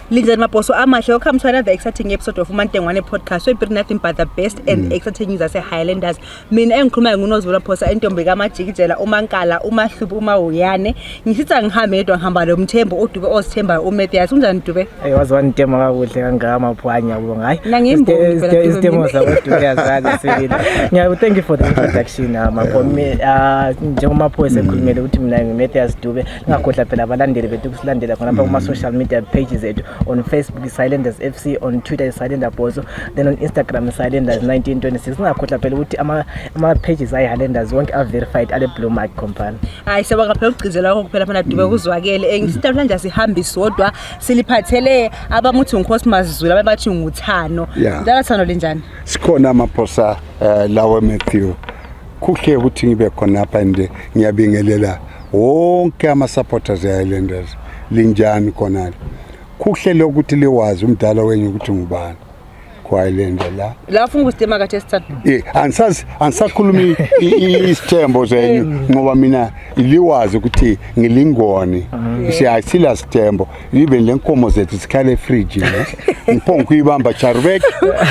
Linda Maposo amahle, welcome to another exciting episode of uMantengwane podcast. We bring nothing but the best and exciting news as Highlanders. Mina engikhuluma nguNozula Phosa entombi kaMajikijela uMankala uMahlubu uMawuyane. Ngisitha ngihambe edwa ngihamba lo Mthembu uDube ozithemba uMethias. Unjani Dube? Wazwana Ntema kakuhle kangama phwanya kubo ngayi. Nangimbongi phela isitemo zabantu yazana sibili. Thank you for the introduction maphomi njengomaphoyisa ekhulumele ukuthi mina ngiMethias Dube ngakhohla phela abalandeli bethu kusilandela khona lapha kuma social media pages ethu. On Facebook is Highlanders FC, on Twitter is Highlanders Bozo, then on Instagram is Highlanders 1926. Ngakhohla phela ukuthi ama pages ay Highlanders wonke are verified ale Blue Mark company. Hayi sebaga phela ukugcizela kuphela phana Dube kuzwakele. Ngisitha manje sihambe sodwa siliphathele abamuthi uCosmas Zulu ababathi nguTsano. Ndaba Tsano linjani? Sikhona amaphosa lawo Matthew. Kuhle ukuthi ngibe khona apha and ngiyabingelela wonke ama supporters e Highlanders. Linjani khona? Kuhle lokuthi liwazi umdala wenyu ukuthi ngubani kwaIslander la ufuna ukusitema kathi esithathu ansakhulumi isithembo zenyu ngoba mina liwazi ukuthi ngilingoni siyasila sithembo even lenkomo zethu sikhale fridge ngiphonga kuyibamba charubek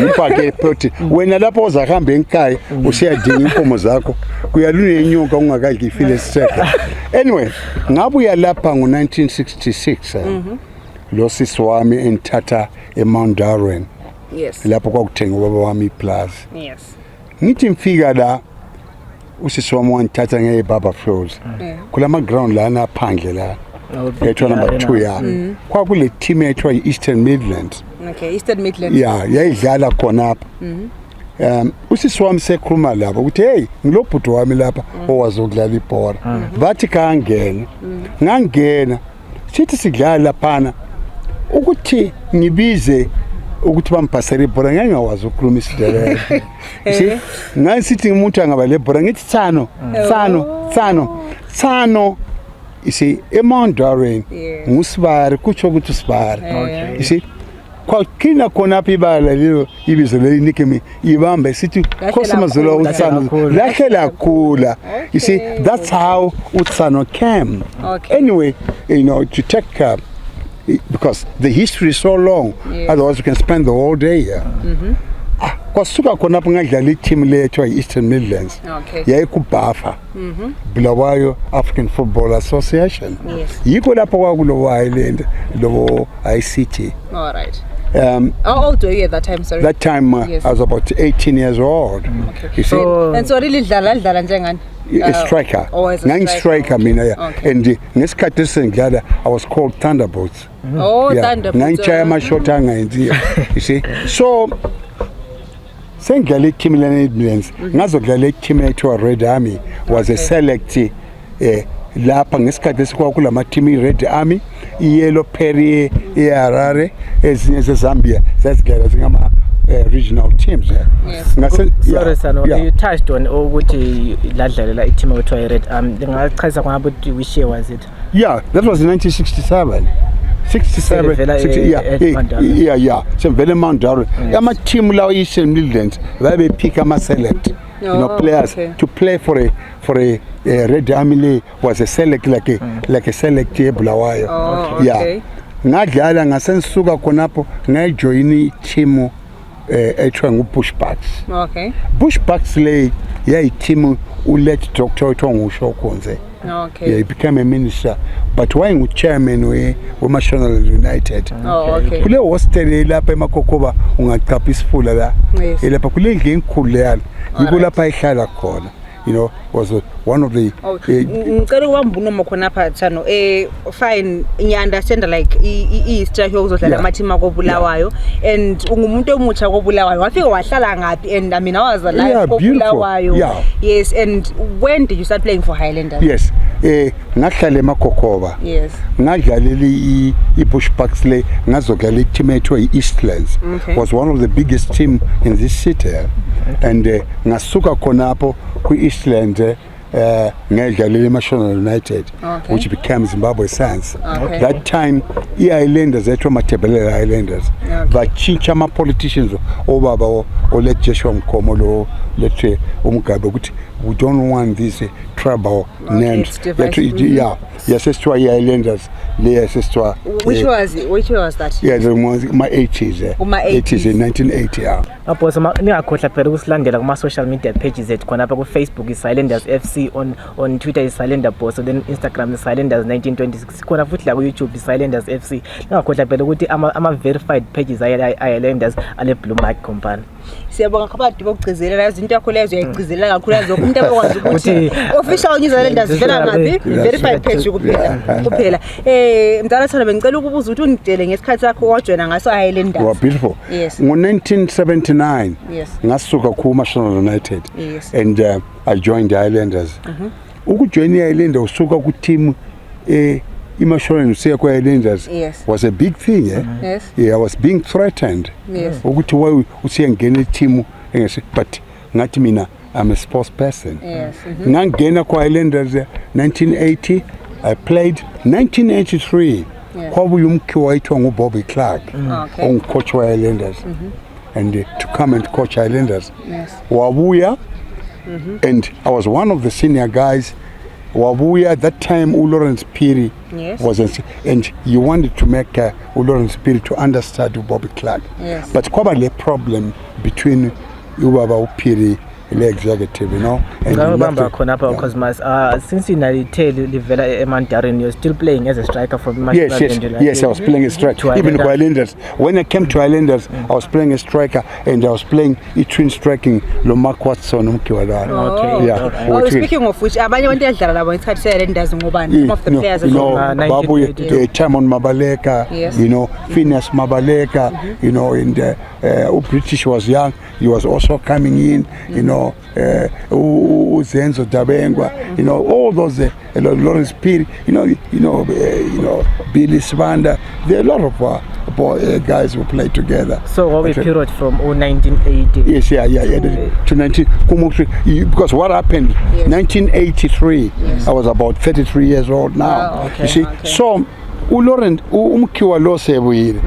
ngifake photo wena lapho uzahamba enkaya usiyadinga inkomo zakho kuyalune inyonka ungakadli ifile siseka anyway ngabuya lapha ngo1966 lo sisi wami enthatha eMount Darwin. Yes. Lapho kwakuthenga ubaba wami iplaza. Yes. Ngithi mfika la usisi wami wanthatha ngeBaba Flows. Kulama ground lana phandle la. Ethu number 2 ya. Kwakule team ethu Eastern Midlands. Okay, Eastern Midlands. Yeah, yayidlala khona apha. Usisi wami sekhuluma lapho ukuthi hey ngilobhudo wami lapha owazokudlala ibhola. Bathi kangena. Ngangena. Sithi sidlala laphana. Ukuthi ngibize ukuthi bamphasele ibhola ngeke ngawazi ukukhuluma isiNdebele. Ngasithi umuntu angaba le bhola ngithi Tsano isi eMount Darwin ngusibari kutsho ukuthi usibari. Isi kwakhina khona apha ibala lelo ibizo lelinike ibambe sithi Cosmas Zulu uTsano lahlela khula. You see that's how uTsano came. Anyway, you know, to take because the history is so long, otherwise we can spend the whole day here. Kwasuka khona apha ngadlala team lethu Eastern Midlands. YayikuBhafa. Bulawayo African Football Association. Yiko lapho kwakulo Highland lo ICT. All right. How old were you at that time, sorry? That time I was about 18 years old. You see? And so really dlala njengani? A striker. Striker mina and ngesikhathi sengidlala I was called Thunderbolts. Thunderbolts. Ngichaya amashoti angayenziyo. You see? So sengidlala team Midlands ngazodlala team ethu Red Army was a select lapha ngesikhathi sikwakulama team Red Army Yellow Perry eHarare ezinye zeZambia zasidlala zingama regional teams. Sorry Tsano, you touched on ukuthi ladlalela team ekuthiwa Red Army. Ngachazisa kwabo ukuthi which year was it? Yeah, that was in 1967. 67 so vele Mount Darwin ama team lawo Eastern Midlands babe pick ama select players to play for a Red Army was a select like a select eBulawayo. Ngadlala ngasensuka khonapho ngajoin team ethiwa nguBushbucks. Bushbucks le yayi team ulet Dr. Ngusho Konze. He became a minister, but why ngu chairman weMational United. Kule hostel lapha eMakokoba ungaqapha isifula la. Lapha kule ndlu enkulu yalo. Yiko lapha ehlala khona. You know, was one of the ngicela uwambuno makhona apha Tsano fine I understand like i-strategy uzodlala amathima koBulawayo and ungumuntu omutsha koBulawayo wafika wahlala ngapi and I mean I was alive koBulawayo. Yes, and when did you start playing for Highlanders? Yes, ngahlala eMakokoba. Yes, ngadlalela iBushbucks le ngazodlala team ethu Eastlands. Was one of the biggest team in this city. And ngasuka khonapho ku-Eastland ngedlalela eMational United, which became Zimbabwe Suns. That time i-Highlanders ethu amaThebelele Highlanders batshintsha ama-politicians obaba olet Joshua Mkhomo lo lethe umgabe ukuthi we don't want this tribal names. it's different. Yeah, yasesithiwa i-Highlanders le yasesithiwa Which was that? yeah the ma-80s Kuma-80s. in 1980 yeah. Apho ningakhohlwa phela ukusilandela kuma social media pages ethu khona apha ku Facebook is Highlanders FC, on Twitter is Highlander Boss, then Instagram is Highlanders 1926, khona futhi la ku YouTube is Highlanders FC. Ningakhohlwa phela ukuthi ama verified pages Highlanders ale blue mark company. Siyabonga khabadi bokugcizelela yazi into yakho lezo uyayigcizelela kakhulu yazi umuntu abakwazi ukuthi official New Zealanders vela ngapi verified page kuphela. Mntana Tsano bengicela ukubuza ukuthi ungidele ngesikhathi sakho wajoina ngaso Highlanders. Wow, beautiful. Yes. Ngo-1979 Yes. ngasuka ku-National United Yes. and I joined the Highlanders. Ukujoina i-Highlanders usuka ku-team i-National usiya ku-Highlanders Yes. was a big thing. Yes. Yeah, I was being threatened. Yes. Ukuthi why usiyangena i-team but ngathi mina I'm a sports person. Yes. Ngangena ku-Highlanders 1980 I played 1983 Yes. kwabuya umkhiwa wayithiwa nguBobby Clark Okay. ongucoach wa-Highlanders and to come and coach Highlanders. Yes. Wabuya and I was one of the senior guys. Wabuya at that time uLawrence Phiri Yes. was and you wanted to make uLawrence Phiri to understand Bobby Clark. Yes. But kwaba le problem between ubaba uPhiri le executive, you know. And he left Ngabamba it. khona apha Cosmas, since inalitheli livela eMandarin, you're still playing as a striker for Yes, I was playing a striker. Even to Highlanders. When I came to Highlanders, I was playing a striker and I was playing twin striking lo Mark Watson umkiwadala. Okay. Yeah. Oh, speaking of which, abanye abantu yadlala labo ngesikhathi se-Highlanders ngobani? Some of the players you know, from Babu, 1982. Timon Mabaleka, Yes. you know, Phineas Mabaleka, you know, and British was young, he was also coming in, you know, Zenzo Dabengwa, you know, all those Lawrence Phiri, you know, Billy Swanda. There are a lot of guys who played together. So what we period from 1980? Yes, yeah. To 19 because what happened? Yes. 1983. Yes. I was about 33 years old now. Oh, okay, You see, okay. so uLawrence umkhiwa lo sebuyile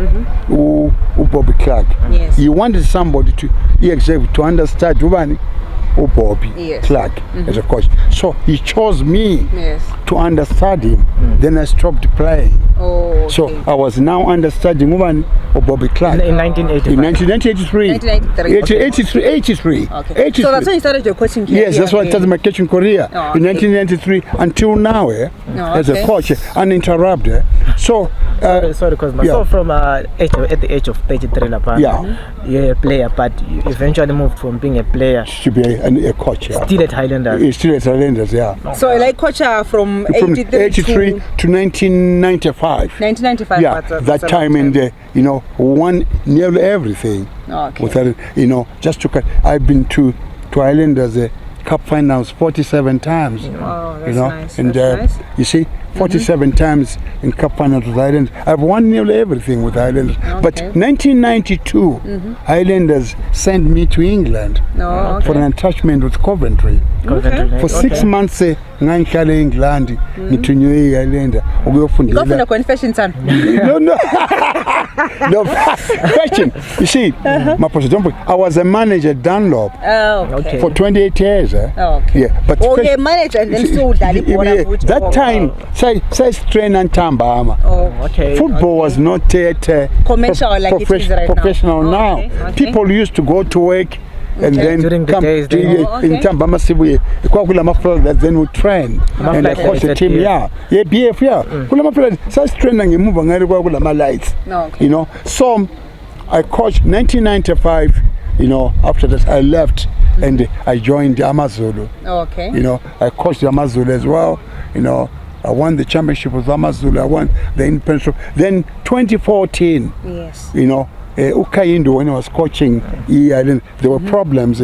uBobby Clark. Yes. He wanted somebody to understand ubani uBobby Yes. Clark as a coach. So he chose me Yes. to understand him. Then I stopped playing. Oh, okay. So I was now understanding ubani uBobby Clark. In 1985. In 1983. 1983. 83. Okay. 83. So that's when you started your coaching career. Yes, that's why I started my coaching career Oh, in okay. 1993 until now as okay. a coach, uninterrupted. So, Sorry, Cosmas. yeah. So from at the age of 33, Yeah. you're a player, but you eventually moved from being a player to be a coach, yeah. still at Highlanders. He's still at Highlanders, yeah. So like coach from From 83 to 1995. 1995. Yeah, that time in the, you know, won nearly everything. Okay. Without, you know, just to cut. I've been to Highlanders Cup finals 47 times. Wow, that's you know, nice. and That's nice. you see, 47 times in Cup finals with Highlanders. I've won nearly everything with Highlanders. But 1992, Highlanders sent me to England for an attachment with Coventry. For 6 months, ngangihlala eNgland ngithunywe eHighlanders You go for the ukuyofundela. confession, son. No question. You see, my president, I was a manager at Dunlop Oh, okay. for 28 years. Okay. Yeah, but Oh, yeah, manager and then still that time, say strain and Tambama. Oh, Okay. Football was not Commercial like it is right now. professional now. Okay. People used to go to work and then During the come days to then. Oh, okay. in Tambama Sibuye. Kula mafla then we train and I Mafla coach the is team. at Yeah, BF. Yeah, kula mafla say train and move ngari kula ma lights. Okay. You know, so I coached 1995. You know, after that I left and I joined Amazulu. Okay. You know, I coached Amazulu as well. You know, I won the championship with Amazulu. I won the independent. Then 2014, Yes. you know, Ukaindo, when I was coaching, there were problems.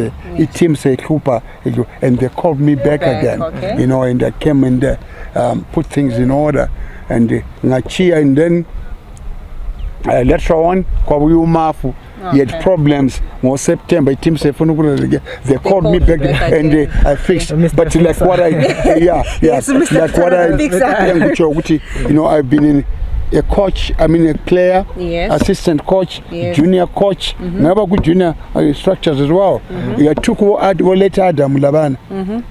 Team say Kupa, and they called me back again. Okay. You know, and I came and put things in order. And Ngachia, and then later on, Kwabuyu Mafu. He had problems. More September, team say they called me back and I fixed. But like what I, Yes, Mr. like what I, Fixer. you know, I've been in a coach, I mean a player, Yes. assistant coach, Yes. junior coach, never good junior structures as well. I took Wallet Adam Laban,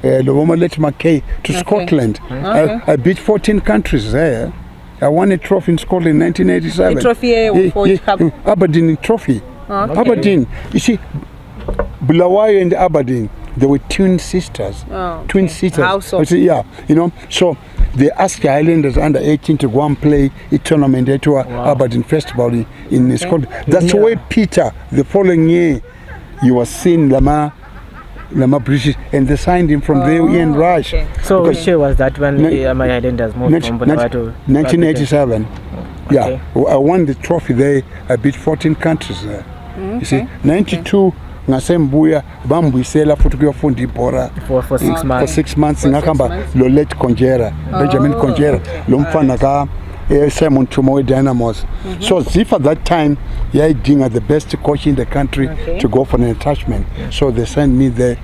Lobomalet McKay to Scotland. I beat 14 countries there. I won a trophy in Scotland in 1987. A trophy for which cup? Aberdeen trophy. Okay. Aberdeen. You see, Bulawayo and Aberdeen, they were twin sisters. Oh, Twin okay. sisters. How so? I say, yeah, you know, so they asked the Highlanders under 18 to go and play a tournament there to Aberdeen Festival in Scotland. That's why Peter, the following year, he was seen Lama British, and they signed him from there in Rush. Okay. So which year was that when my Highlanders moved from Bulawayo to 1987. Okay. Yeah, I won the trophy there. I beat 14 countries there. You see, 92 ngasembuya bambuyisela futhi kuyofunda ibhora for 6 months. for 6 months ngakamba lo let Conjera, Benjamin Conjera, lo mfana ka Simon Tumo Dynamos. So Ziff at that time, Dinga, the best coach in the country, to go for an attachment. So they sent me there.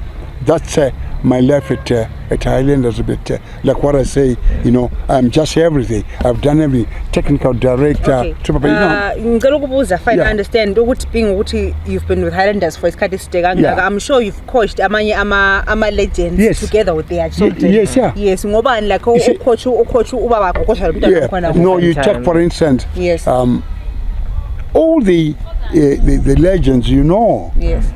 That's my life at Highlanders a bit. Like what I say, you know, I'm just everything. I've done everything. Technical director. Ngicela ukubuza fine, I understand ukuthi being ukuthi you've been with Highlanders for isikhathi eside kangaka. I'm sure you've coached amanye ama legends together with their children. Yes, yeah. Yes, ngobani like ucoach ubaba wakho coach lo mntwana khona. No, you take for instance. Yes. All the legends, you know,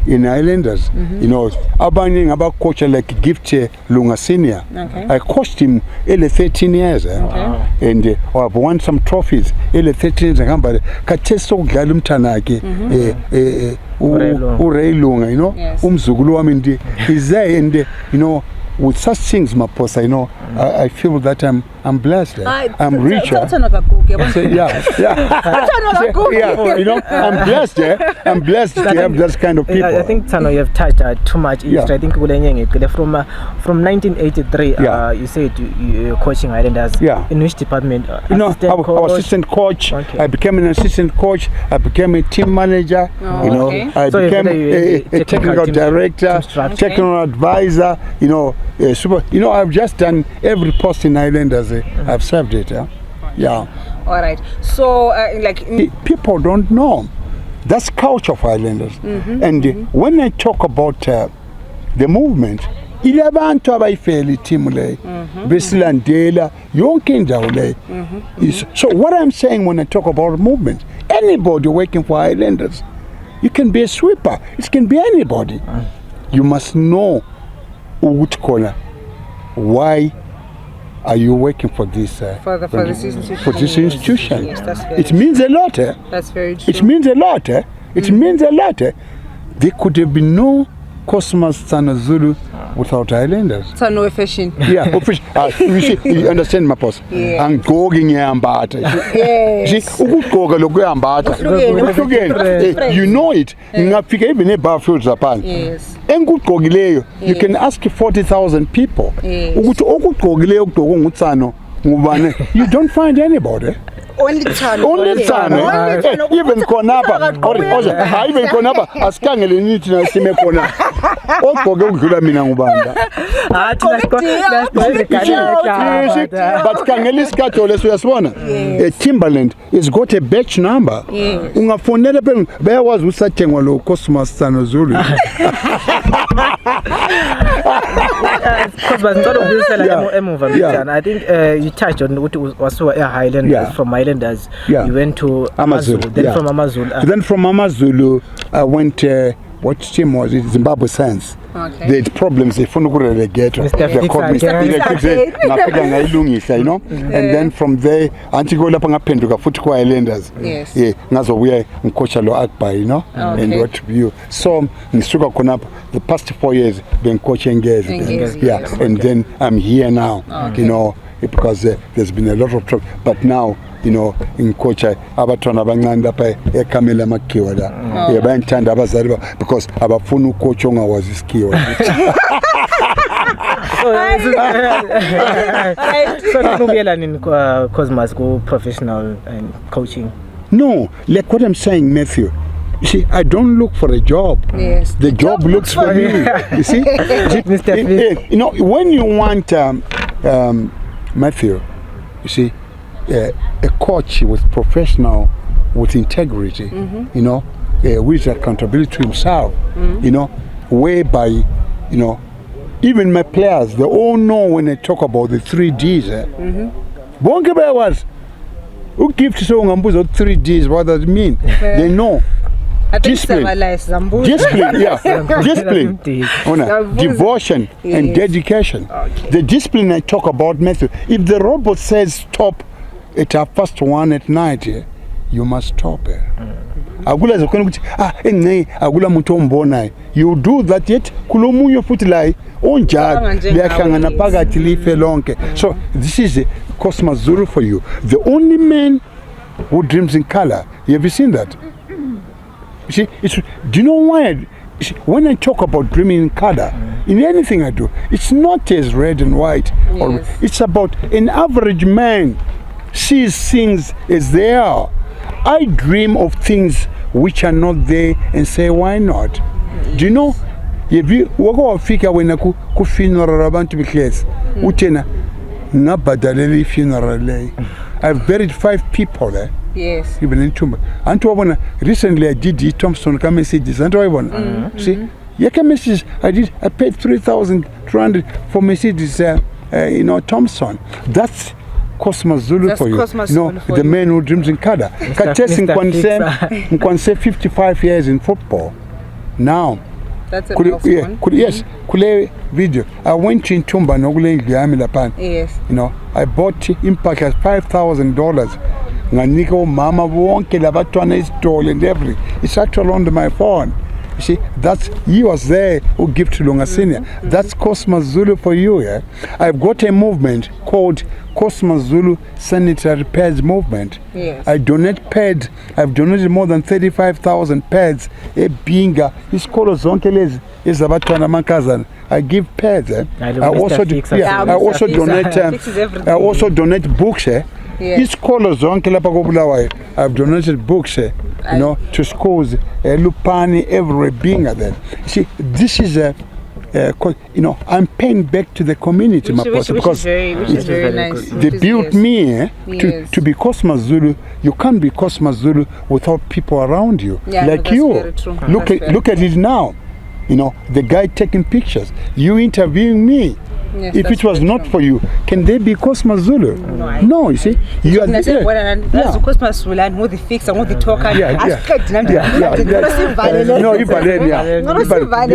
in Highlanders, you know, abanye ngaba coach like Gift Lunga Senior. I coached him 13 years, and I've won some trophies. 13 years, ngamba katheso ukudlala umntana wakhe uRay Lunga, you know, umzukulu wami ndi is there, and you know, with such things, Maposa, you know, I feel that I'm blessed. I'm richer. Yeah, you know, I'm blessed. I'm blessed to have this kind of people. I think Tsano, you have touched too much. I think from 1983, you said you're coaching Highlanders. In which department? You know, I was assistant coach. I became an assistant coach. I became a team manager. You know, I became a technical director, technical advisor. You know, super. You know, I've just done every post in Highlanders. I've served it. Yeah. All right. So, like people don't know. That's culture of Highlanders. And when I talk about the movement, ilabantu abayifela iteam le besilandela yonke indawo le. So what I'm saying when I talk about movement, anybody working for Highlanders, you can be a sweeper. It can be anybody. You must know why are you working for this for this institution? Yes, that's very it means a lot. That's very true. It means a lot. It means a lot. There could have been no Cosmas Zulu without Highlanders. Tsano efficient. Yeah, you understand my post. I'm going yambata. Yes. You know it. Even a barfield Japan. Yes. You can ask 40,000 people. You don't find anybody. Only Tsano. Only Tsano. Even Konapa. Even Konapa. Askangele nithi na sime kona. Ogqoke ukudlula mina ngubanda. But kangele isikhathi leso uyasibona. Timberland has got a batch number. Ungafonela phe bayakwazi usathengwa lo Cosmas Zulu. I think you touched on what was Highlanders. From Highlanders, you went to Amazulu. Then from Amazulu. Then from Amazulu, I went. What team was it? Zimbabwe Sands. They had problems. They found they get. They called me. You know. And then from there, Antigua Pangapenduka Futuko Highlanders. Yes. Yeah. Nazo we are in Coachalo Akbar, you know. And what you. So in Suga Konap, the past 4 years been coaching guys. Yeah. And then I'm here now. You know, because there's been a lot of trouble. But now, you know, in coach abatwana banganda pa ekamela makiwa da yabantanda abazali because abafuna ucoach ongawazi iskiwa. So nubuyela Cosmas go professional and coaching. No, like what I'm saying, Matthew. You see, I don't look for a job. Yes. The job looks for me. You see, you know, when you want Matthew, you see, a coach with professional, with integrity, you know, with accountability to himself, you know, whereby, you know, even my players, they all know when I talk about the 3 Ds. Bonke was who gives so ngambuzo 3 Ds, what does it mean? They know. Discipline, discipline, devotion and dedication. The discipline I talk about, Matthew. If the robot says stop at 1:30 at night, you must stop. You do that yet. So this is Cosmas Zulu for you. The only man who dreams in color. Have you seen that? You see, do you know why? When I talk about dreaming in color, in anything I do, it's not as red and white. Or it's about an average man sees things as they are. I dream of things which are not there and say, why not? Do you know? Ku funeral abantu bikles utena ngabhadaleli funeral. I've buried 5 people there. Yes. Even in Tumba. And to recently I did the Thompson messages. And to see, messages I paid 3,200 for messages. You know, Thompson. That's Cosmas Zulu for you. Cosmas you know, Zulu for the you. man who dreams in Kada. Kwanse 55 years in football. Now. That's a milestone. Yes, kule video. I went to Tumba nogule Lapan. Yes. You know, I bought Impact at $5,000. Nganiko mama wonke labatwana is told and everything. It's actually on my phone. You see, he was there who give to Lunga Senior. That's Cosmas Zulu for you, yeah. I've got a movement called Cosmas Zulu Sanitary Pads Movement. Yes. I donate pads. I've donated more than 35,000 pads. Binga, his colors zonkeles is abatwana mankazan. I give pads. I also donate books. His colors zonke I've donated books. You know, to schools, Lupani, every being there. See, this is a, you know, I'm paying back to the community, because which is very nice. They built me to be Cosmas Zulu. You can't be Cosmas Zulu without people around you, like you. Look at it now. You know, the guy taking pictures, you interviewing me. Yes, if it was not for you, can they be Cosmas Zulu? No, you see. You are Cosmas Zulu and the fix and the talker.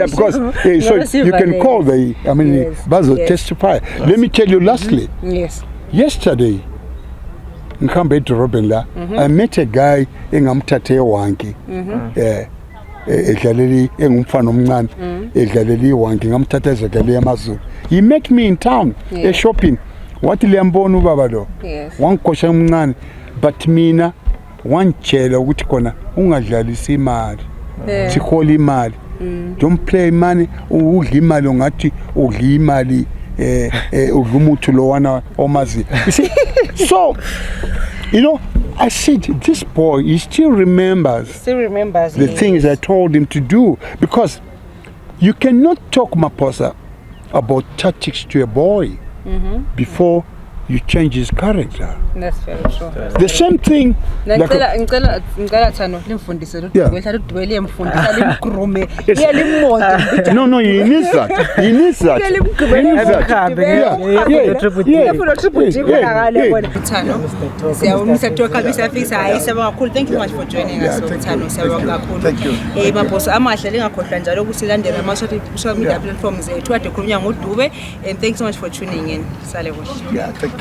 Because so you can call the Basil testify. Let me tell you lastly. Yes. Yesterday, in Cambe to Robinla, I met a guy in Amtate Wanki. He met me in town, shopping. What Liambonu Babado? Yes. One question, but mina, one chair, which corner, Unga mad. She call him mad. Don't play money, Gimalongati, or Gimali, Ugumutuloana, or Mazi. You see, so, you know, I said, this boy, he still remembers the things I told him to do. Because you cannot talk, Maposa, about tactics to a boy before you change his character. That's very true. The same thing. No, he needs that. He needs that. Thank you much for joining us. Thank you. And thanks so much for tuning in. Yeah, thank you.